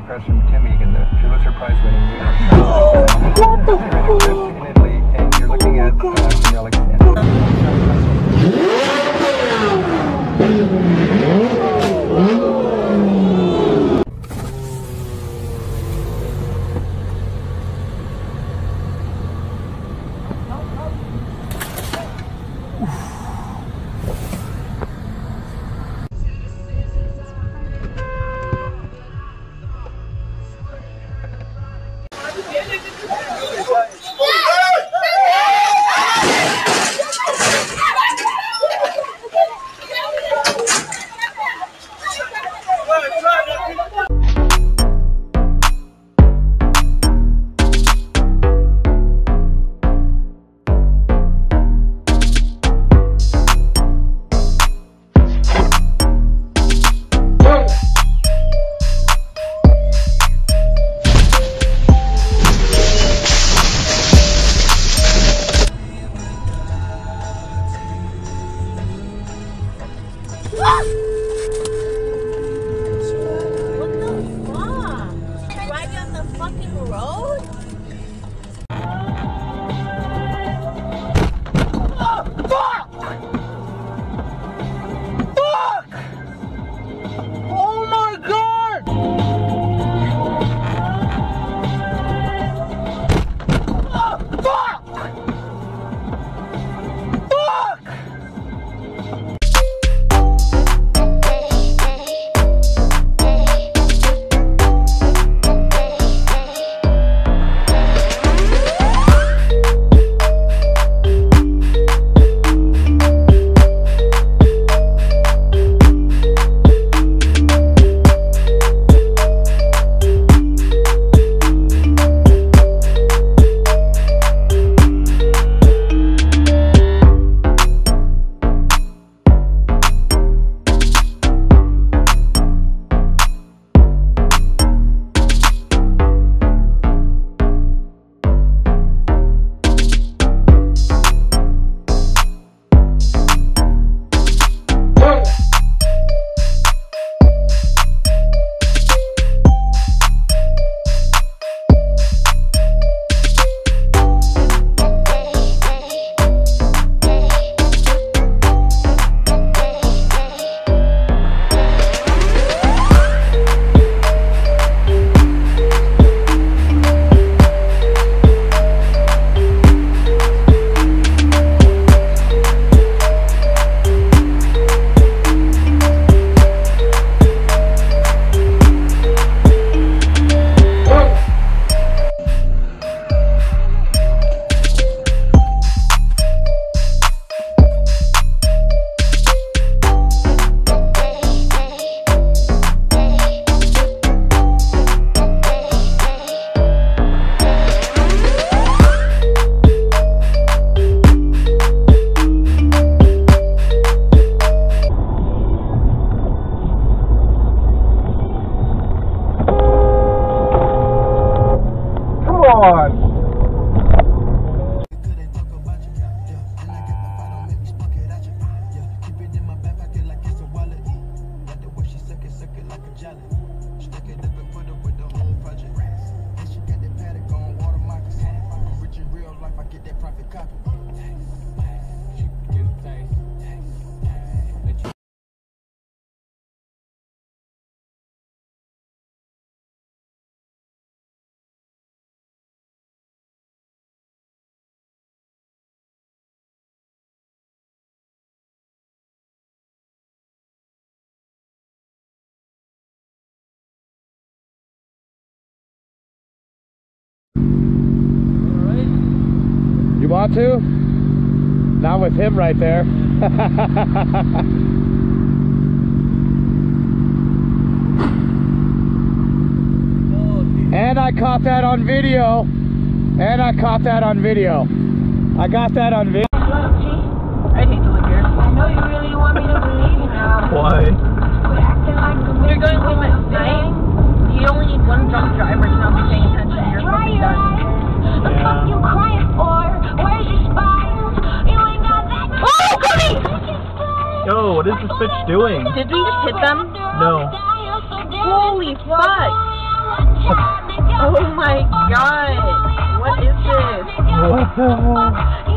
across from Tim Egan, the Pulitzer Prize winning New York in Italy, and you're looking at You want to? Not with him right there. And I caught that on video. And I caught that on video. I got that on video. I'd hate to live here. I know you really want me to believe now. Why? You're going home at night. You only need one drunk driver to not be paying attention. You're fucking done. The fuck you crying for? Where's your spine? You ain't got that. Oh, Cody! Yo, what is this bitch doing? Did we just hit them? No. Holy fuck! Oh my god! What is this? What the hell?